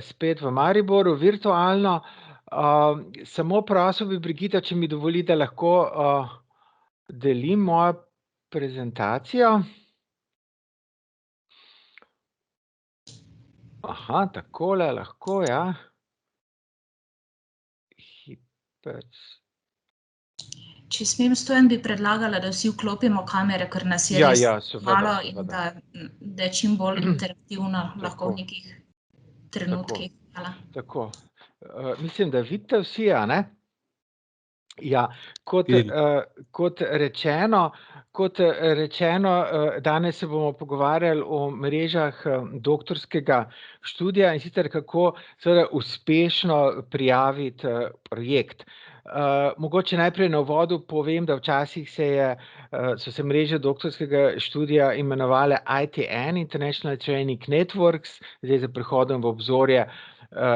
spet v Mariboru, virtualno. Samo prosil bi, Brigita, če mi dovoli, da lahko delim mojo prezentacijo. Aha, takole lahko, ja. Če smem, Stojan, bi predlagala, da vsi vklopimo kamere, ker nas je res malo in da je čim bolj interaktivno lahko v nekih trenutkih. Hvala. Tako. Mislim, da vidite vsi, a ne? Ja, kot rečeno, danes se bomo pogovarjali o mrežah doktorskega študija, in sicer kako seveda uspešno prijaviti projekt. Mogoče najprej na uvodu povem, da včasih so se mreže doktorskega študija imenovale ITN, International Training Networks, zdaj z prihodom v obzorje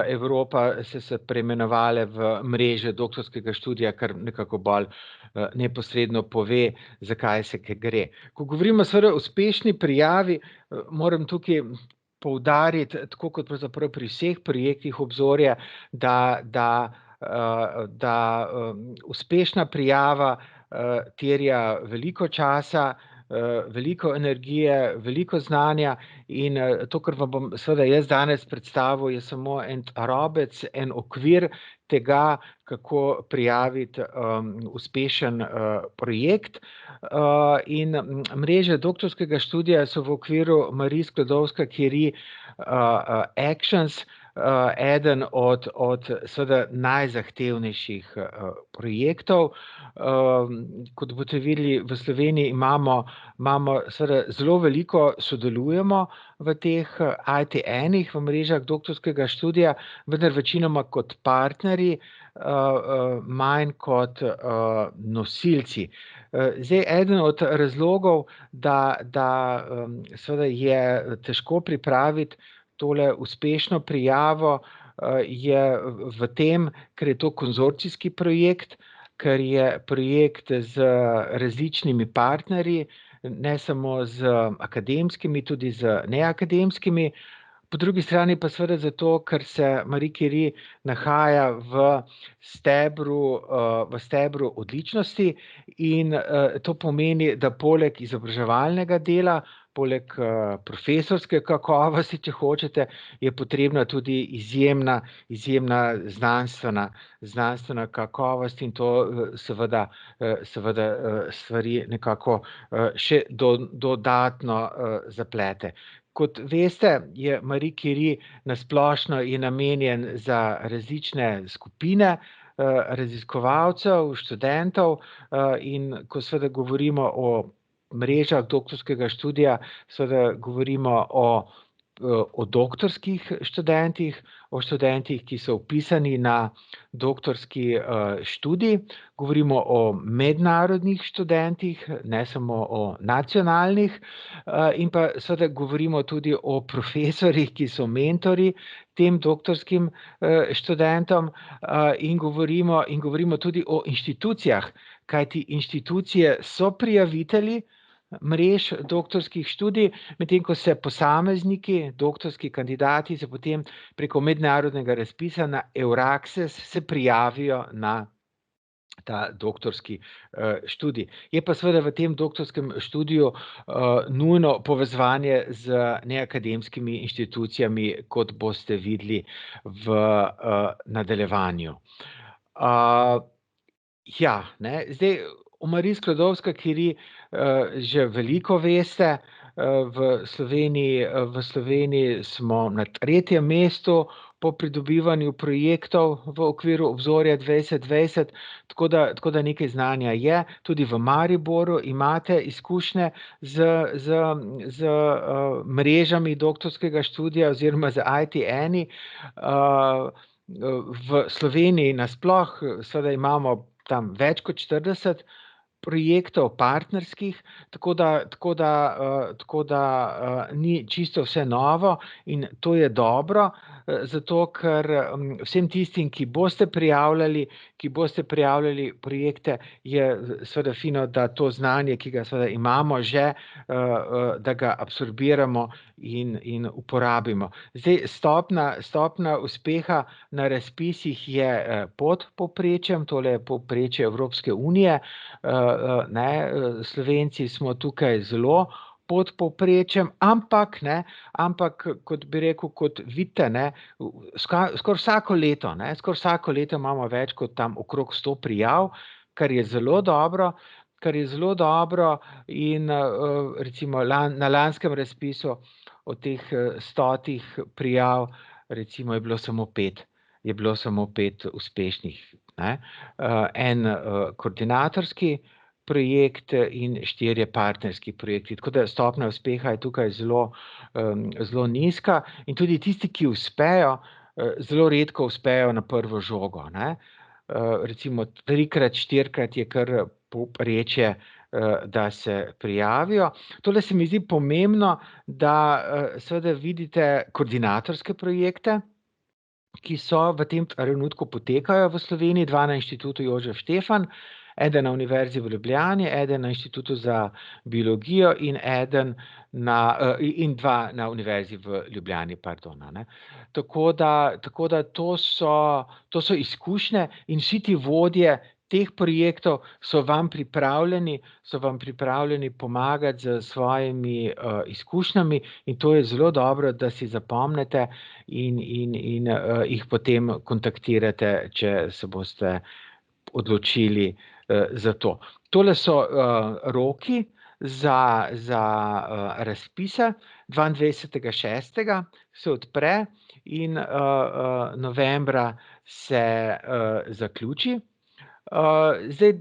Evropa so se preimenovale v mreže doktorskega študija, kar nekako bolj neposredno pove, zakaj se kaj gre. Ko govorimo seveda o uspešni prijavi, moram tukaj poudariti, tako kot pravzaprav pri vseh projektih obzorja, da uspešna prijava terja veliko časa, veliko energije, veliko znanja in to, kar vam bom seveda jaz danes predstavil, je samo en robec, en okvir tega, kako prijaviti uspešen projekt. In mreže doktorskega študija so v okviru Marie Sklodowska-Curie Actions eden od seveda najzahtevnejših projektov. Kot boste videli, v Sloveniji imamo seveda zelo veliko sodelujemo v teh ITN-ih, v mrežah doktorskega študija, vendar večinoma kot partnerji, manj kot nosilci. Zdaj, eden od razlogov, da seveda je težko pripraviti tole uspešno prijavo, je v tem, ker je to konzorcijski projekt, ker je projekt z različnimi partnerji, ne samo z akademskimi, tudi z neakademskimi. Po drugi strani pa seveda zato, ker se Marie Curie nahaja v stebru odličnosti in to pomeni, da poleg izobraževalnega dela, poleg profesorske kakovosti, če hočete, je potrebna tudi izjemna znanstvena kakovost in to seveda stvari nekako še dodatno zaplete. Kot veste, je Marie Curie na splošno je namenjen za različne skupine raziskovalcev, študentov in ko seveda govorimo o mrežah doktorskega študija, seveda govorimo o doktorskih študentih, o študentih, ki so vpisani na doktorski študij, govorimo o mednarodnih študentih, ne samo o nacionalnih, in pa seveda govorimo tudi o profesorjih, ki so mentorji tem doktorskim študentom, in govorimo tudi o inštitucijah, kajti inštitucije so prijavitelji mrež doktorskih študij, medtem ko se posamezniki, doktorski kandidati se potem preko mednarodnega razpisa na Euraccess se prijavijo na ta doktorski študij. Je pa seveda v tem doktorskem študiju nujno povezovanje z neakademskimi inštitucijami, kot boste videli v nadaljevanju. Ja, ne, zdaj o Marie Sklodowska-Curie že veliko veste. V Sloveniji smo na 3. mestu po pridobivanju projektov v okviru obzorja 2020, tako da nekaj znanja je. Tudi v Mariboru imate izkušnje z mrežami doktorskega študija oziroma z ITN-i. V Sloveniji nasploh seveda imamo tam več kot 40 projektov partnerskih, tako da ni čisto vse novo in to je dobro, zato ker vsem tistim, ki boste prijavljali projekte, je seveda fino, da to znanje, ki ga seveda imamo že, da ga absorbiramo in uporabimo. Zdaj, stopnja uspeha na razpisih je pod povprečjem, tole je povprečje Evropske unije, Slovenci smo tukaj zelo pod povprečjem, ampak, kot bi rekel, kot vidite, skoraj vsako leto imamo več kot tam okrog 100 prijav, kar je zelo dobro, in recimo na lanskem razpisu od teh 100 prijav, recimo je bilo samo 5 uspešnih. En koordinatorski projekt in 4 partnerski projekti. Tako da stopnja uspeha je tukaj zelo nizka in tudi tisti, ki uspejo, zelo redko uspejo na prvo žogo. Recimo 3-krat, 4-krat je kar povprečje, da se prijavijo. Tole se mi zdi pomembno, da seveda vidite koordinatorske projekte, ki so v tem trenutku potekajo v Sloveniji, 2 na Inštitutu Jožef Štefan, eden na Univerzi v Ljubljani, eden na Inštitutu za biologijo in 2 na Univerzi v Ljubljani, Tako da to so izkušnje in vsi ti vodje teh projektov so vam pripravljeni pomagati s svojimi izkušnjami in to je zelo dobro, da si zapomnite in jih potem kontaktirate, če se boste odločili za to. Tole so roki za razpise. 22.6. se odpre in novembra se zaključi. Zdaj,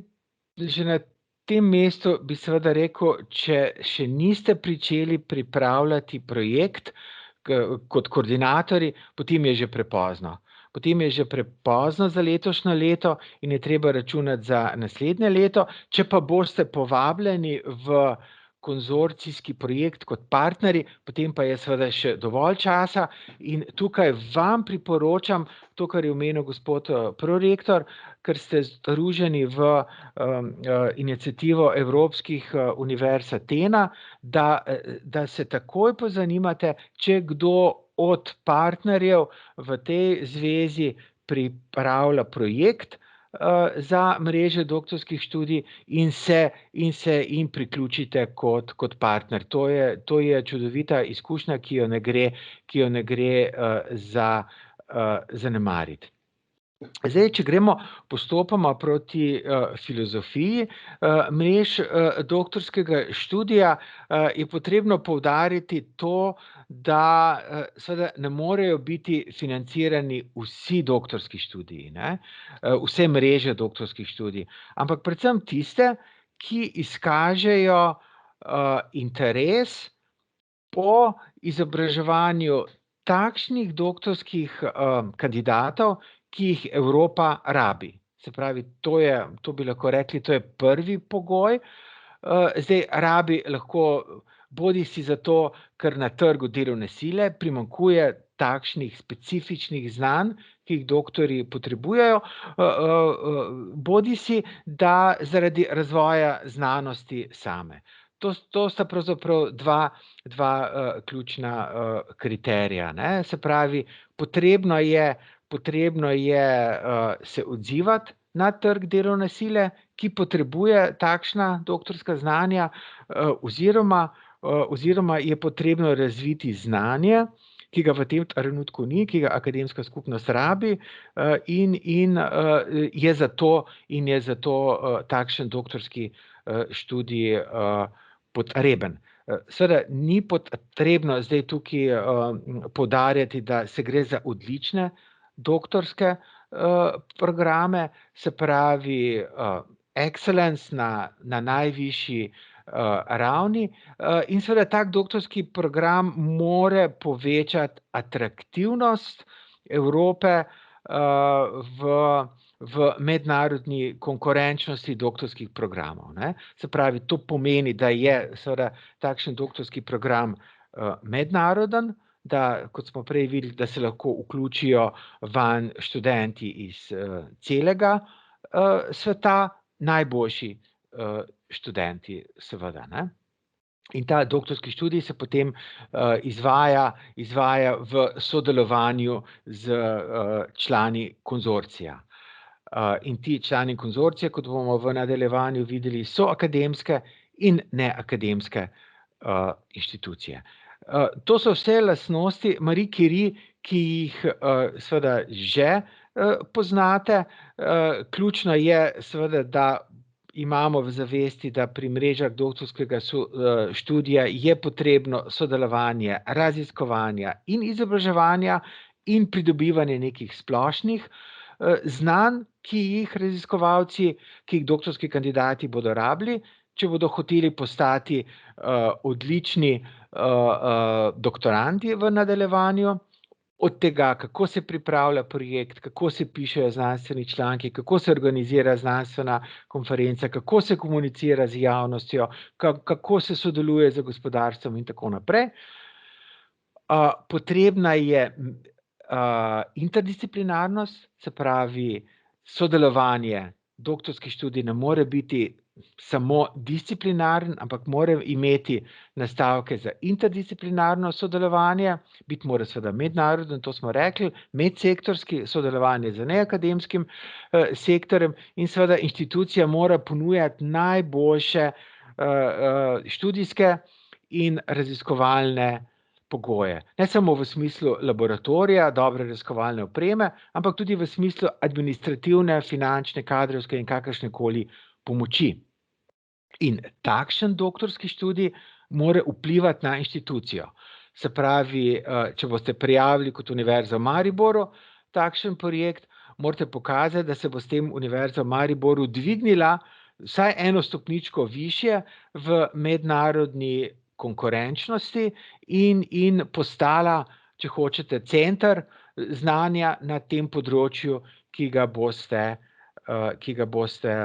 že na tem mestu bi seveda rekel, če še niste pričeli pripravljati projekt kot koordinatorji, potem je že prepozno. Potem je že prepozno za letošnje leto in je treba računati za naslednje leto. Če pa boste povabljeni v konzorcijski projekt kot partnerji, potem pa je seveda še dovolj časa in tukaj vam priporočam to, kar je omenil gospod prorektor, ker ste združeni v iniciativo Evropskih univerz Atena, da se takoj pozanimate, če kdo od partnerjev v tej zvezi pripravlja projekt za mreže doktorskih študij in se priključite kot partner. To je čudovita izkušnja, ki jo ne gre zanemariti. Zdaj, če gremo postopoma proti filozofiji mrež doktorskega študija, je potrebno poudariti to, da seveda ne morejo biti financirani vsi doktorski študiji, vse mreže doktorskih študij, ampak predvsem tiste, ki izkažejo interes po izobraževanju takšnih doktorskih kandidatov, ki jih Evropa rabi. Se pravi, to bi lahko rekli, to je prvi pogoj. Zdaj, rabi lahko bodisi zato, ker na trgu delovne sile primanjkuje takšnih specifičnih znanj, ki jih doktorji potrebujejo, bodisi da zaradi razvoja znanosti same. To sta pravzaprav dva ključna kriterija. Se pravi, potrebno je se odzivati na trg delovne sile, ki potrebuje takšna doktorska znanja, oziroma je potrebno razviti znanje, ki ga v tem trenutku ni, ki ga akademska skupnost rabi, in je zato takšen doktorski študij potreben. Seveda ni potrebno zdaj tukaj poudarjati, da se gre za odlične doktorske programe, se pravi excellence na najvišji ravni, in seveda tak doktorski program mora povečati atraktivnost Evrope v mednarodni konkurenčnosti doktorskih programov. Ne. Se pravi, to pomeni, da je seveda takšen doktorski program mednaroden, da, kot smo prej videli, da se lahko vključijo vanj študenti iz celega sveta, najboljši študenti seveda. Ne. In ta doktorski študij se potem izvaja v sodelovanju z člani konzorcija. In ti člani konzorcija, kot bomo v nadaljevanju videli, so akademske in neakademske inštitucije. To so vse lastnosti Marie Curie, ki jih seveda že poznate. Ključno je seveda, da imamo v zavesti, da pri mrežah doktorskega študija je potrebno sodelovanje, raziskovanja in izobraževanja in pridobivanje nekih splošnih znanj, ki jih raziskovalci, ki jih doktorski kandidati bodo rabili, če bodo hoteli postati odlični doktorandi v nadaljevanju. Od tega, kako se pripravlja projekt, kako se pišejo znanstveni članki, kako se organizira znanstvena konferenca, kako se komunicira z javnostjo, kako se sodeluje z gospodarstvom in tako naprej. Potrebna je interdisciplinarnost, se pravi sodelovanje. Doktorski študij ne more biti samo disciplinaren, ampak mora imeti nastavke za interdisciplinarno sodelovanje, biti mora seveda mednaroden, to smo rekli, medsektorski, sodelovanje z neakademskim sektorjem in seveda inštitucija mora ponujati najboljše študijske in raziskovalne pogoje. Ne samo v smislu laboratorija, dobre raziskovalne opreme, ampak tudi v smislu administrativne, finančne, kadrovske in kakršnekoli pomoči. In takšen doktorski študij mora vplivati na inštitucijo. Se pravi, če boste prijavili kot Univerza v Mariboru takšen projekt, morate pokazati, da se bo s tem Univerza v Mariboru dvignila vsaj eno stopničko višje v mednarodni konkurenčnosti in postala, če hočete, center znanja na tem področju, ki ga boste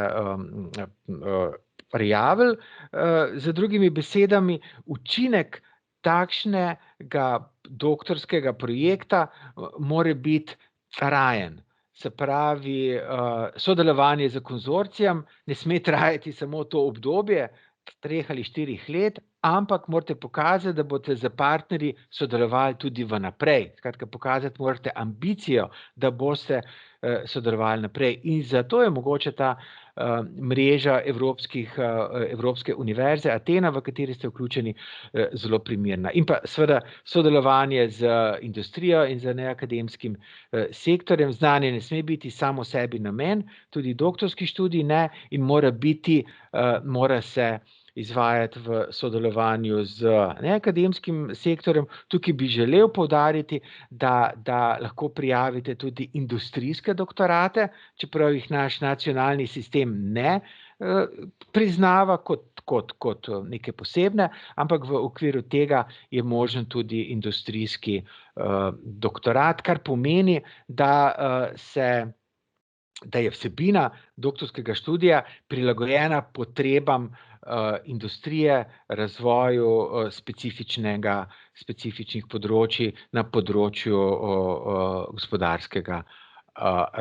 prijavili. Z drugimi besedami, učinek takšnega doktorskega projekta mora biti trajen. Se pravi, sodelovanje z konzorcijem ne sme trajati samo to obdobje 3 ali 4 let, ampak morate pokazati, da boste z partnerji sodelovali tudi vnaprej. Skratka, pokazati morate ambicijo, da boste sodelovali naprej. In zato je mogoče ta mreža Evropske univerze Atena, v kateri ste vključeni, zelo primerna. In pa seveda sodelovanje z industrijo in z neakademskim sektorjem. Znanje ne sme biti samo sebi namen, tudi doktorski študij ne, in mora se izvajati v sodelovanju z neakademskim sektorjem. Tukaj bi želel poudariti, da lahko prijavite tudi industrijske doktorate, čeprav jih naš nacionalni sistem ne priznava kot neke posebne, ampak v okviru tega je možen tudi industrijski doktorat, kar pomeni, da je vsebina doktorskega študija prilagojena potrebam industrije, razvoju specifičnih področij na področju gospodarskega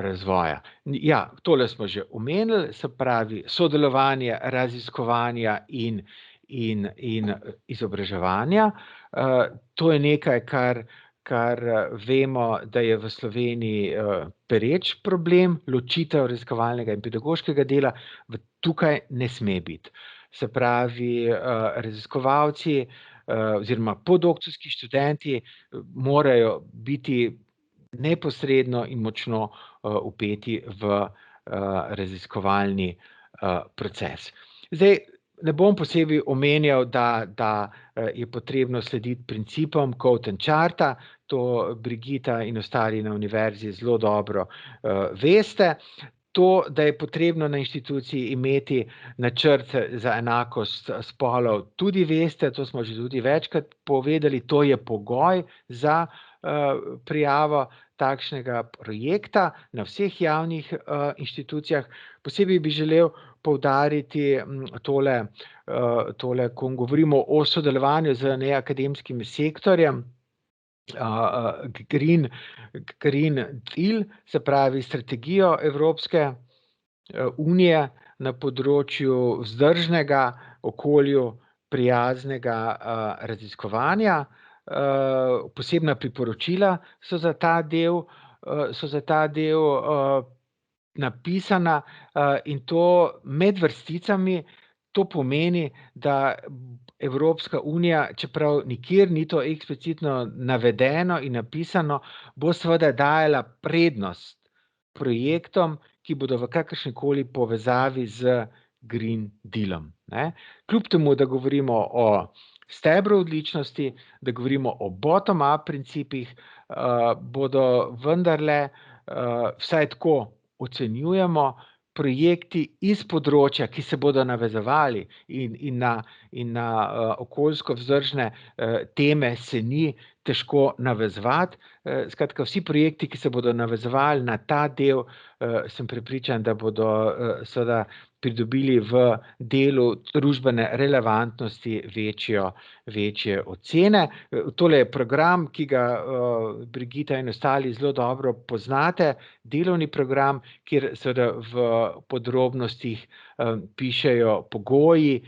razvoja. Ja, tole smo že omenili, se pravi sodelovanje, raziskovanja in izobraževanja. To je nekaj, kar vemo, da je v Sloveniji pereč problem, ločitev raziskovalnega in pedagoškega dela tukaj ne sme biti. Se pravi, raziskovalci oziroma podoktorski študenti morajo biti neposredno in močno vpeti v raziskovalni proces. Zdaj, ne bom posebej omenjal, da je potrebno slediti principom Cote and Charta, to Brigita in ostali na univerzi zelo dobro veste. To, da je potrebno na inštituciji imeti načrt za enakost spolov, tudi veste, to smo že tudi večkrat povedali, to je pogoj za prijavo takšnega projekta na vseh javnih inštitucijah. Posebej bi želel poudariti tole, ko govorimo o sodelovanju z neakademskim sektorjem, Green Deal, se pravi strategijo Evropske unije na področju vzdržnega, okolju prijaznega raziskovanja. Posebna priporočila so za ta del napisana in to med vrsticami. To pomeni, da Evropska unija, čeprav nikjer ni to eksplicitno navedeno in napisano, bo seveda dajala prednost projektom, ki bodo v kakršnikoli povezavi z Green Dealom. Kljub temu, da govorimo o stebru odličnosti, da govorimo o bottom-up principih, bodo vendarle, vsaj tako ocenjujemo, projekti iz področja, ki se bodo navezovali in na okoljsko vzdržne teme, se ni težko navezovati. Skratka, vsi projekti, ki se bodo navezovali na ta del, sem prepričan, da bodo seveda pridobili v delu družbene relevantnosti večje ocene. Tole je program, ki ga Brigita in ostali zelo dobro poznate, delovni program, kjer seveda v podrobnostih pišejo pogoji,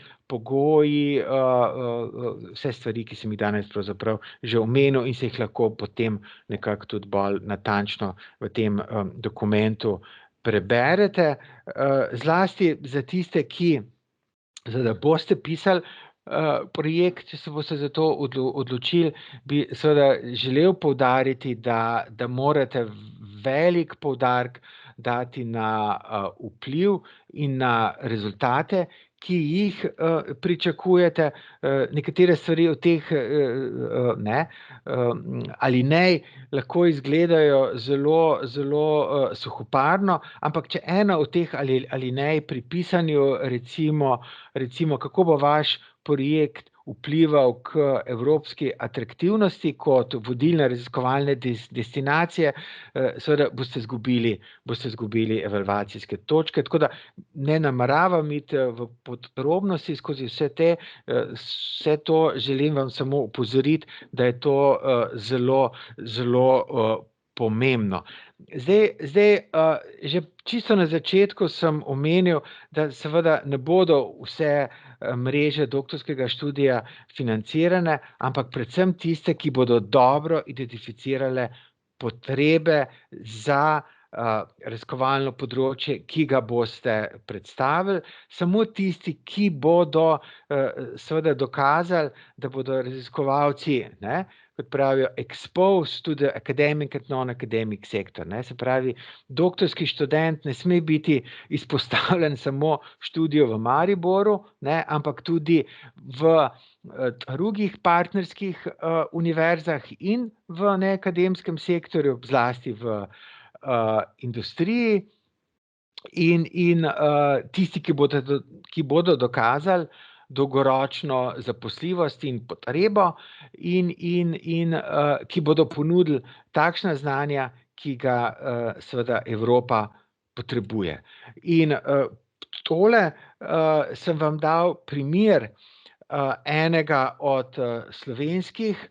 vse stvari, ki sem jih danes pravzaprav že omenil in se jih lahko potem nekako tudi bolj natančno v tem dokumentu preberete. Zlasti za tiste, ki boste pisali projekt, če se boste za to odločili, bi seveda želel poudariti, da morate velik poudarek dati na vpliv in na rezultate, ki jih pričakujete. Nekatere stvari od teh alinej lahko izgledajo zelo suhoparno, ampak če ena od teh alinej pri pisanju, recimo kako bo vaš projekt vplival k evropski atraktivnosti kot vodilne raziskovalne destinacije, seveda boste izgubili evalvacijske točke. Tako da ne nameravam iti v podrobnosti skozi vse to, želim vam samo opozoriti, da je to zelo pomembno. Zdaj, že čisto na začetku sem omenil, da seveda ne bodo vse mreže doktorskega študija financirane, ampak predvsem tiste, ki bodo dobro identificirale potrebe za raziskovalno področje, ki ga boste predstavili. Samo tisti, ki bodo seveda dokazali, da bodo raziskovalci, kot pravijo, exposed to the academic and non-academic sector. Se pravi, doktorski študent ne sme biti izpostavljen samo študiju v Mariboru, ampak tudi v drugih partnerskih univerzah in v neakademskem sektorju, zlasti v industriji, in tisti, ki bodo dokazali dolgoročno zaposljivost in potrebo in ki bodo ponudili takšna znanja, ki ga seveda Evropa potrebuje. In tole sem vam dal primer enega od slovenskih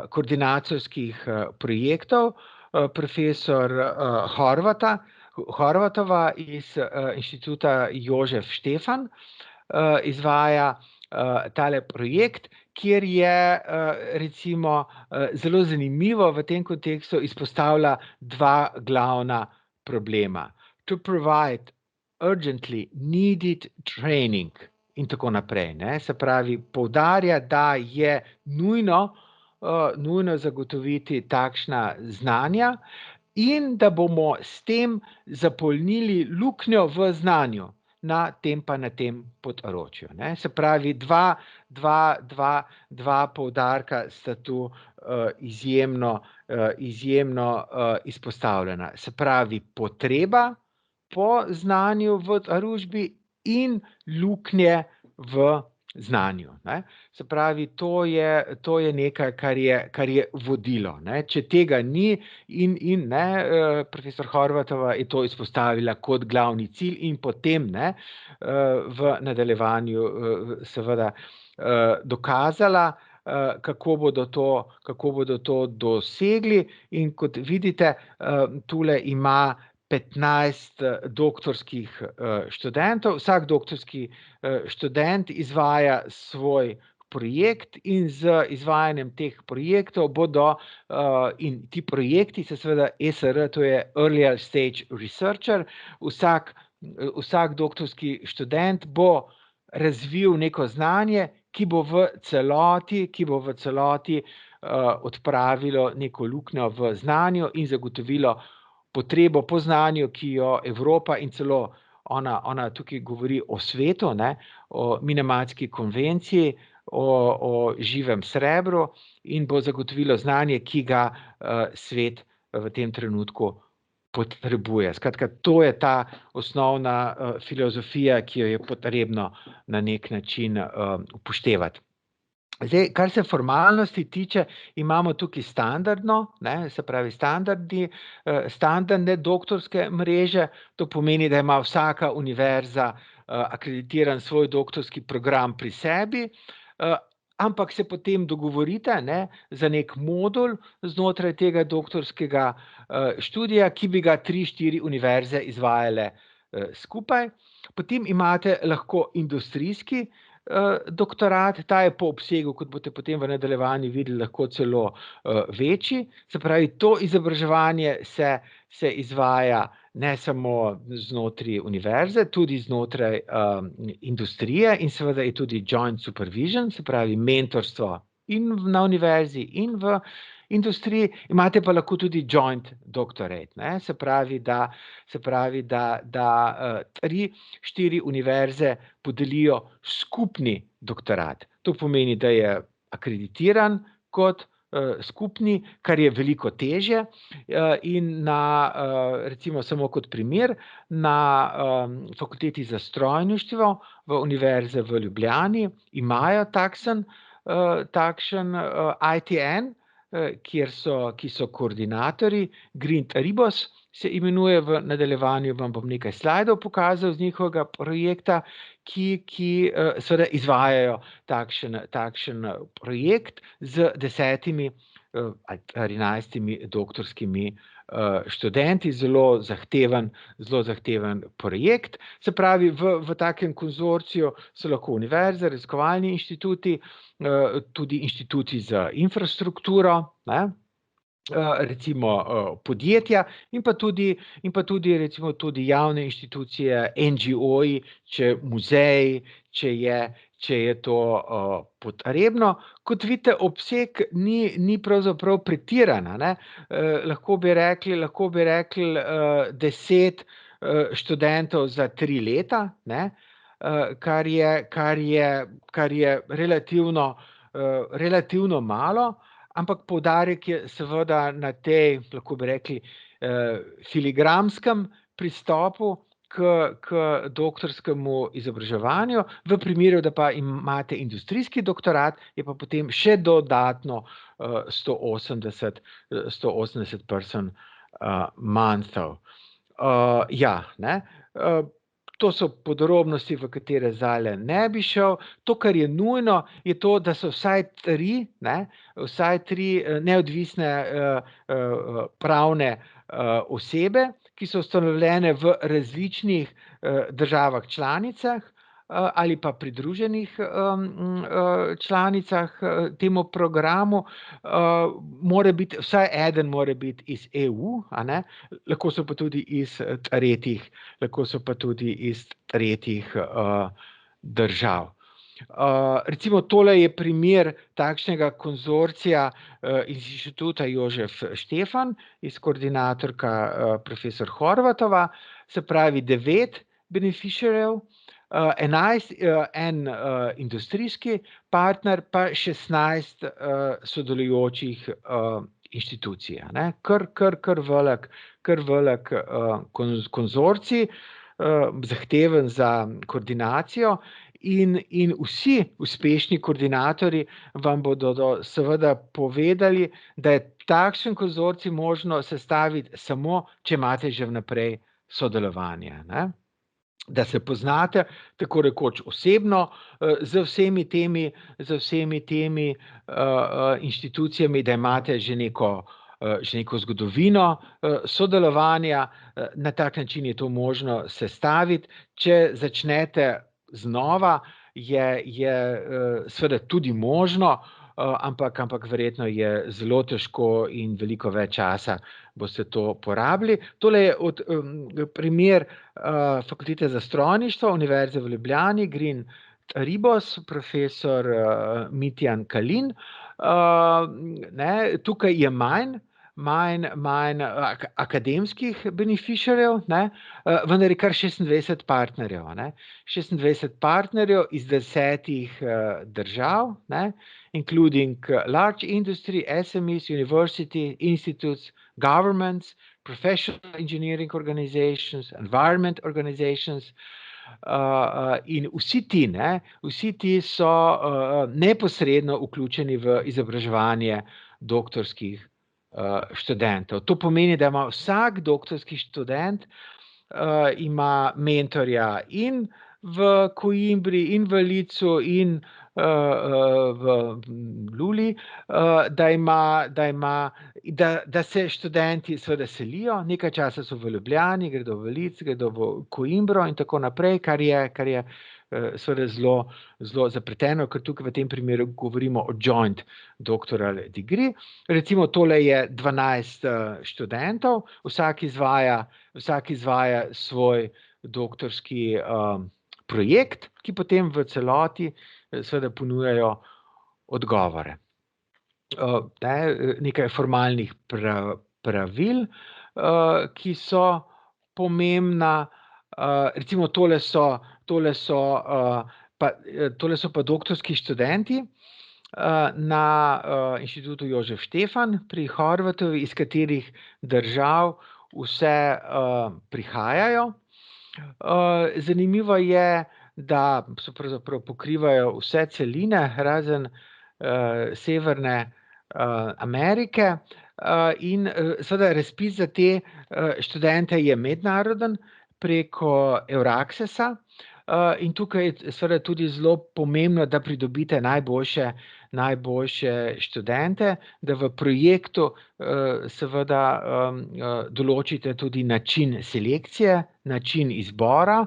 koordinatorskih projektov, profesor Horvatova iz Inštituta Jožef Stefan izvaja tale projekt, kjer je recimo zelo zanimivo v tem kontekstu izpostavlja dva glavna problema. To provide urgently needed training in tako naprej. Se pravi, poudarja, da je nujno zagotoviti takšna znanja in da bomo s tem zapolnili luknjo v znanju na tem pa na tem področju. Se pravi, dva poudarka sta tu izjemno izpostavljena. Se pravi, potreba po znanju v družbi in luknje v znanju. Ne. Se pravi, to je nekaj, kar je vodilo. Ne. Če tega ni in profesor Horvatova je to izpostavila kot glavni cilj in potem v nadaljevanju seveda dokazala, kako bodo to dosegli, in kot vidite, tule ima 15 doktorskih študentov. Vsak doktorski študent izvaja svoj projekt in z izvajanjem teh projektov in ti projekti se seveda ESR, to je Early Stage Researcher, vsak doktorski študent bo razvil neko znanje, ki bo v celoti odpravilo neko luknjo v znanju in zagotovilo potrebo po znanju, ki jo Evropa in celo ona tukaj govori o svetu, o Minamatski konvenciji, o živem srebru, in bo zagotovilo znanje, ki ga svet v tem trenutku potrebuje. Skratka, to je ta osnovna filozofija, ki jo je potrebno na nek način upoštevati. Zdaj, kar se formalnosti tiče, imamo tukaj se pravi standardne doktorske mreže. To pomeni, da ima vsaka univerza akreditiran svoj doktorski program pri sebi, ampak se potem dogovorite za nek modul znotraj tega doktorskega študija, ki bi ga 3-4 univerze izvajale skupaj. Potem imate lahko industrijski doktorat, ta je po obsegu, kot boste potem v nadaljevanju videli, lahko celo večji. Se pravi, to izobraževanje se izvaja ne samo znotraj univerze, tudi znotraj industrije, in seveda je tudi joint supervision, se pravi mentorstvo in na univerzi in v industriji. Imate pa lahko tudi joint doctorate, se pravi, da 3-4 univerze podelijo skupni doktorat. To pomeni, da je akreditiran kot skupni, kar je veliko težje, in recimo samo kot primer, na Fakulteti za strojništvo v Univerze v Ljubljani imajo takšen ITN, ki so koordinatorji, Grint Ribos se imenuje, v nadaljevanju vam bom nekaj slajdov pokazal z njihovega projekta, ki seveda izvajajo takšen projekt z 10 ali 13 doktorskimi študenti, zelo zahteven projekt. Se pravi, v takem konzorciju so lahko univerze, raziskovalni inštituti, tudi inštituti za infrastrukturo, recimo podjetja, in pa tudi recimo tudi javne inštitucije, NGO-ji, muzeji, če je to potrebno. Kot vidite, obseg ni pravzaprav pretiran. Lahko bi rekli 10 študentov za 3 leta, kar je relativno malo, ampak poudarek je seveda na tej, lahko bi rekli, filigramskem pristopu k doktorskemu izobraževanju. V primeru, da pa imate industrijski doktorat, je pa potem še dodatno 180 person monthov. To so podrobnosti, v katere zdaj ne bi šel. To, kar je nujno, je to, da so vsaj tri neodvisne pravne osebe, ki so ustanovljene v različnih državah članicah ali pa pridruženih članicah temu programu. Vsaj eden mora biti iz EU, lahko so pa tudi iz tretjih držav. Recimo tole je primer takšnega konzorcija iz Inštituta Jožef Štefan, iz koordinatorka profesor Horvatova, se pravi 9 beneficiarjev, 11 en industrijski partner, pa 16 sodelujočih inštitucij. Kar velik konzorcij, zahteven za koordinacijo, in vsi uspešni koordinatorji vam bodo seveda povedali, da je takšen konzorcij možno sestaviti samo, če imate že vnaprej sodelovanje, ne? Da se poznate tako rekoč osebno z vsemi temi inštitucijami, da imate že neko zgodovino sodelovanja, na tak način je to možno sestaviti. Če začnete znova, je seveda tudi možno, ampak verjetno je zelo težko in veliko več časa boste to porabili. Tole je primer Fakultete za strojništvo Univerze v Ljubljani, Green Ribos, profesor Mitjan Kalin. Tukaj je manj akademskih beneficiarjev, vendar je kar 26 partnerjev. 26 partnerjev iz 10 držav, including large industry, SMEs, university, institutes, governments, professional engineering organizations, environment organizations, in vsi ti so neposredno vključeni v izobraževanje doktorskih študentov. To pomeni, da ima vsak doktorski študent ima mentorja in v Coimbri, in v Leedsu, in v Luli, da se študenti seveda selijo, nekaj časa so v Ljubljani, gredo v Leeds, gredo v Coimbro in tako naprej, kar je seveda zelo zapleteno, ker tukaj v tem primeru govorimo o joint doctoral degree. Recimo tole je 12 študentov, vsak izvaja svoj doktorski projekt, ki potem v celoti seveda ponujajo odgovore. Nekaj formalnih pravil, ki so pomembna, recimo tole so pa doktorski študenti na Inštitutu Jožef Štefan pri Horvatovi, iz katerih držav vse prihajajo. Zanimivo je, da so pravzaprav pokrivajo vse celine, razen Severne Amerike, in seveda razpis za te študente je mednaroden preko Euraccesa, in tukaj je seveda tudi zelo pomembno, da pridobite najboljše študente, da v projektu seveda določite tudi način selekcije, način izbora,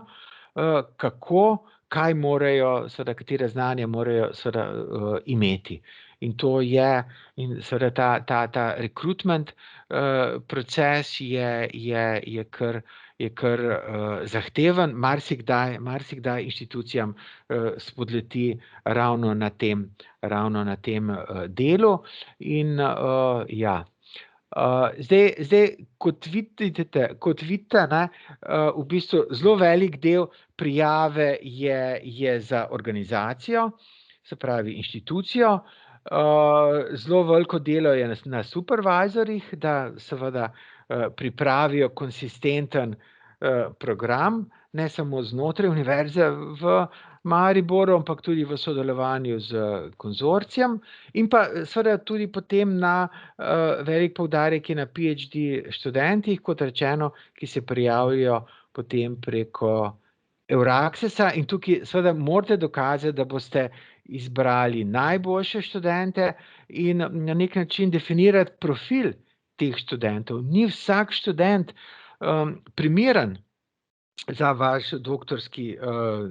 kaj morajo, seveda katera znanja morajo seveda imeti. In to je, in seveda ta recruitment proces je kar zahteven, marsikdaj inštitucijam spodleti ravno na tem delu. In ja. Zdaj, kot vidite, v bistvu zelo velik del prijave je za organizacijo, se pravi inštitucijo, zelo veliko delo je na supervizorjih, da seveda pripravijo konsistenten program, ne samo znotraj univerze v Mariboru, ampak tudi v sodelovanju z konzorcijem, in pa seveda tudi potem velik poudarek je na PhD študentih, kot rečeno, ki se prijavljajo potem preko Euraccesa, in tukaj seveda morate dokazati, da boste izbrali najboljše študente in na nek način definirati profil teh študentov. Ni vsak študent primeren za vaš doktorski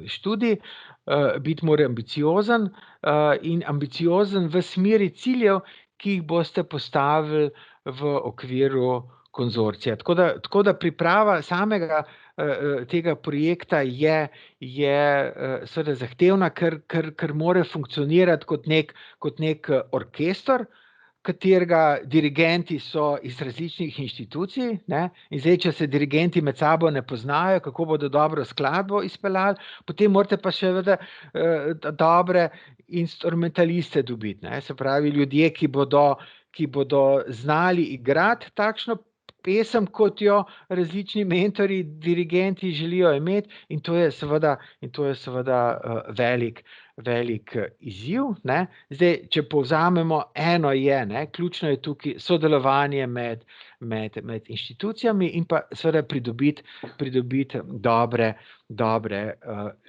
študij, biti mora ambiciozen in ambiciozen v smeri ciljev, ki jih boste postavili v okviru konzorcija. Tako da priprava samega tega projekta je seveda zahtevna, ker mora funkcionirati kot nek orkester, katerega dirigenti so iz različnih inštitucij, in zdaj, če se dirigenti med sabo ne poznajo, kako bodo dobro skladbo izpeljali, potem morate pa še dobre instrumentaliste dobiti, se pravi ljudje, ki bodo znali igrati takšno pesem, kot jo različni mentori, dirigenti želijo imeti, in to je seveda velik izziv, ne. Zdaj, če povzamemo, eno je, ne, ključno je tukaj sodelovanje med inštitucijami in pa seveda pridobiti dobre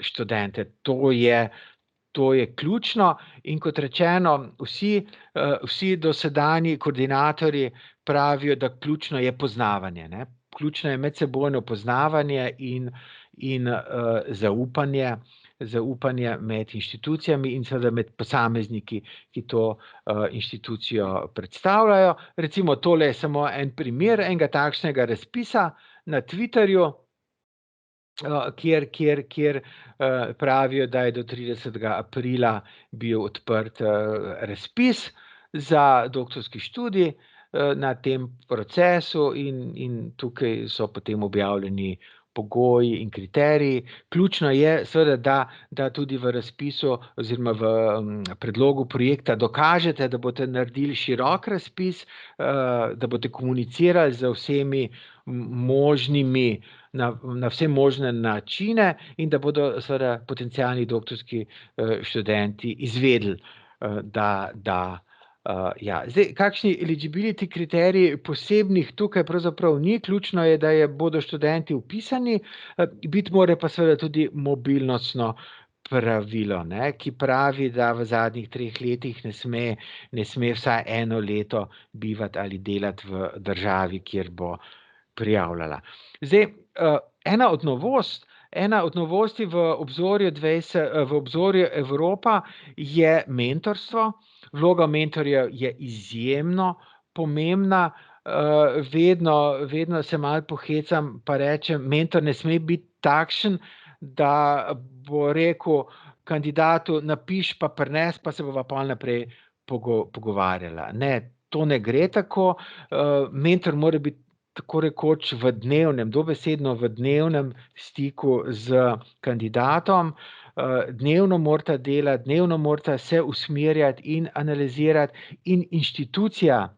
študente. To je ključno in kot rečeno, vsi dosedanji koordinatorji pravijo, da ključno je poznavanje, ne. Ključno je medsebojno poznavanje in zaupanje med inštitucijami in seveda med posamezniki, ki to inštitucijo predstavljajo. Recimo tole je samo en primer enega takšnega razpisa na Twitterju, kjer pravijo, da je do 30. aprila bil odprt razpis za doktorski študij na tem procesu in tukaj so potem objavljeni pogoji in kriteriji. Ključno je seveda, da tudi v razpisu oziroma v predlogu projekta dokažete, da boste naredili širok razpis, da boste komunicirali z vsemi možnimi, na vse možne načine in da bodo seveda potencialni doktorski študenti izvedeli, Zdaj, kakšni eligibility kriteriji posebnih tukaj pravzaprav ni, ključno je, da bodo študenti vpisani, biti mora pa seveda tudi mobilnostno pravilo, ne, ki pravi, da v zadnjih 3 letih ne sme vsaj 1 leto bivati ali delati v državi, kjer bo prijavljala. Zdaj, ena od novosti v obzorju Evropa je mentorstvo. Vloga mentorja je izjemno pomembna. Vedno se malo pohecam pa rečem, mentor ne sme biti takšen, da bo rekel kandidatu, napiš pa prines, pa se bova pol naprej pogovarjala. Ne, to ne gre tako. Mentor mora biti tako rekoč dobesedno v dnevnem stiku z kandidatom. Dnevno morata delati, dnevno morata se usmerjati in analizirati in inštitucija,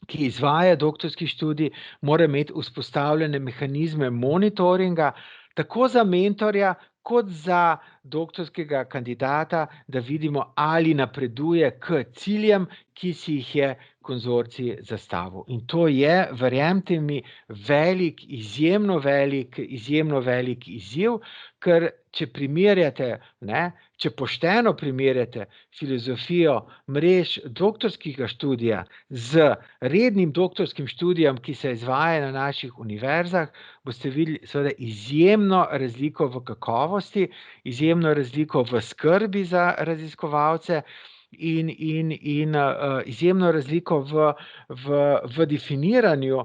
ki izvaja doktorski študij, mora imeti vzpostavljene mehanizme monitoringa, tako za mentorja kot za doktorskega kandidata, da vidimo, ali napreduje k ciljem, ki si jih je konzorcij zastavil. In to je, verjemite mi, izjemno velik izziv, ker če primerjate, če pošteno primerjate filozofijo mrež doktorskega študija z rednim doktorskim študijem, ki se izvaja na naših univerzah, boste videli seveda izjemno razliko v kakovosti, izjemno razliko v skrbi za raziskovalce in izjemno razliko v definiranju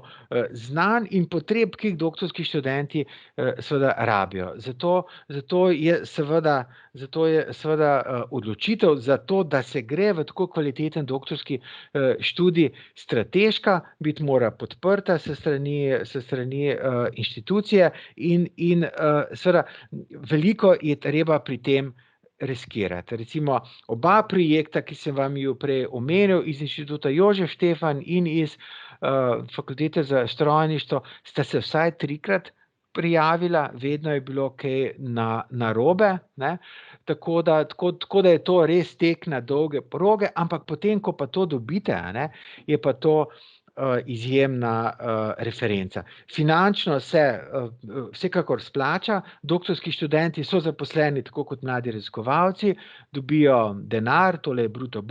znanj in potreb, ki jih doktorski študenti seveda rabijo. Zato je seveda odločitev za to, da se gre v tako kvaliteten doktorski študij, strateška, biti mora podprta s strani inštitucije in seveda veliko je treba pri tem riskirati. Recimo oba projekta, ki sem vam ju prej omenil, iz Inštituta Jožef Stefan in iz Fakultete za strojništvo, sta se vsaj 3-krat prijavila, vedno je bilo kaj narobe, ne. Tako da je to res tek na dolge proge, ampak potem, ko pa to dobite, je pa to izjemna referenca. Finančno se vsekakor splača, doktorski študenti so zaposleni tako kot mladi raziskovalci, dobijo denar, tole je bruto,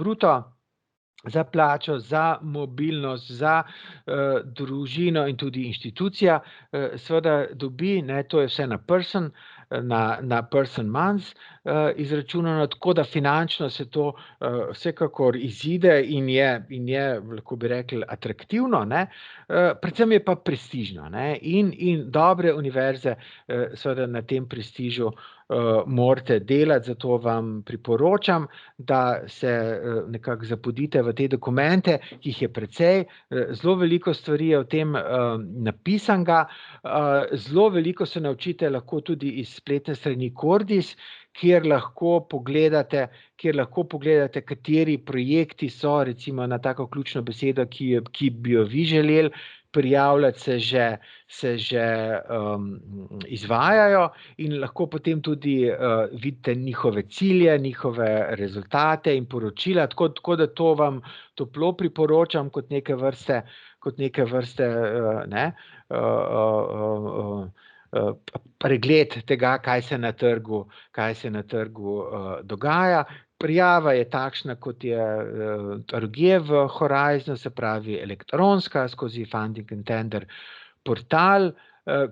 za plačo, za mobilnost, za družino in tudi inštitucija seveda dobi, to je vse na person month izračunano, tako da finančno se to vsekakor izide in je, lahko bi rekli, atraktivno, predvsem je pa prestižno, in dobre univerze seveda na tem prestižu morate delati, zato vam priporočam, da se nekako zapodite v te dokumente, ki jih je precej, zelo veliko stvari je o tem napisanega, zelo veliko se naučite lahko tudi iz spletne strani Cordis, kjer lahko pogledate, kateri projekti so recimo na tako ključno besedo, ki bi jo vi želeli, prijavljati se že izvajajo in lahko potem tudi vidite njihove cilje, njihove rezultate in poročila, tako da to vam toplo priporočam kot neke vrste pregled tega, kaj se na trgu dogaja. Prijava je takšna, kot je drugje v Horizonu, se pravi elektronska, skozi Funding and Tender portal.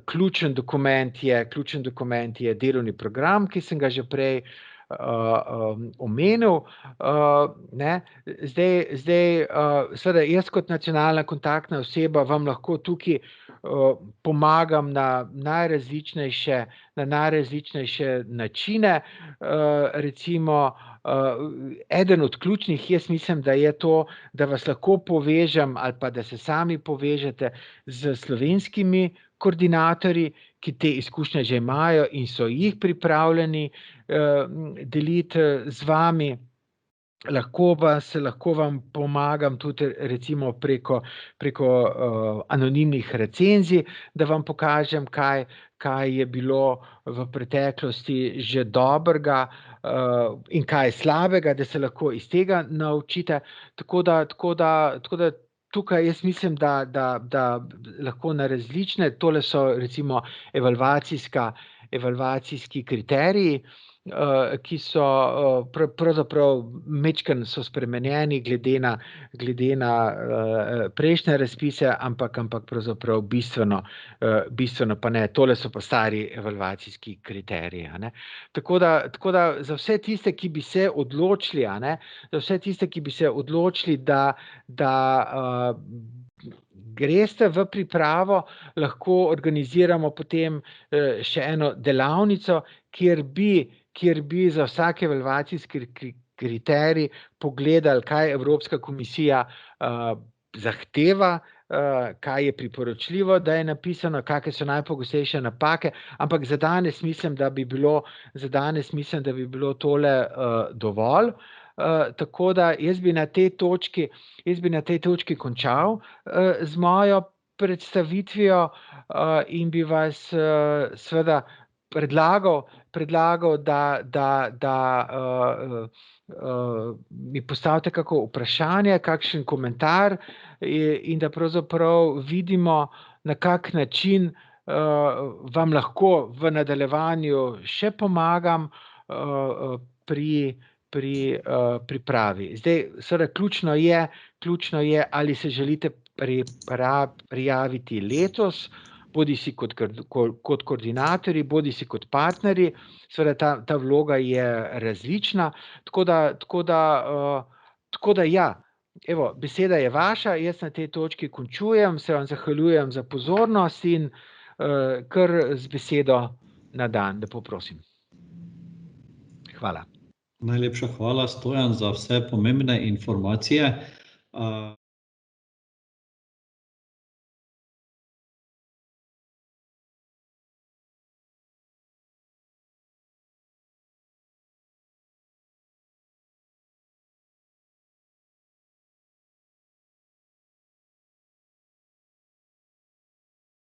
Ključen dokument je delovni program, ki sem ga že prej omenil. Zdaj, seveda, jaz kot nacionalna kontaktna oseba vam lahko tukaj pomagam na najrazličnejše načine. Recimo, eden od ključnih, jaz mislim, da je to, da vas lahko povežem ali pa da se sami povežete z slovenskimi koordinatorji, ki te izkušnje že imajo in so jih pripravljeni deliti z vami. Lahko vam pomagam tudi recimo preko anonimnih recenzij, da vam pokažem, kaj je bilo v preteklosti že dobrega in kaj je slabega, da se lahko iz tega naučite. Tako da tukaj jaz mislim, da lahko na različne, tole so recimo evalvacijski kriteriji, ki so pravzaprav majčkeno so spremenjeni glede na prejšnje razpise, ampak pravzaprav bistveno pa ne. Tole so pa stari evalvacijski kriteriji, a ne. Tako da za vse tiste, ki bi se odločili, da greste v pripravo, lahko organiziramo potem še eno delavnico, kjer bi za vsak evalvacijski kriterij pogledali, kaj Evropska komisija zahteva, kaj je priporočljivo, da je napisano, kakšne so najpogostejše napake, ampak za danes mislim, da bi bilo tole dovolj. Tako da jaz bi na tej točki končal z mojo predstavitvijo in bi vas seveda predlagal, da mi postavite kako vprašanje, kakšen komentar in da pravzaprav vidimo, na kak način vam lahko v nadaljevanju še pomagam pri pripravi. Zdaj, seveda, ključno je, ali se želite prijaviti letos, bodisi kot koordinatorji, bodisi kot partnerji. Seveda, ta vloga je različna, tako da ja, evo, beseda je vaša, jaz na tej točki končujem, se vam zahvaljujem za pozornost in kar z besedo na dan, lepo prosim. Hvala. Najlepša hvala, Stojan, za vse pomembne informacije.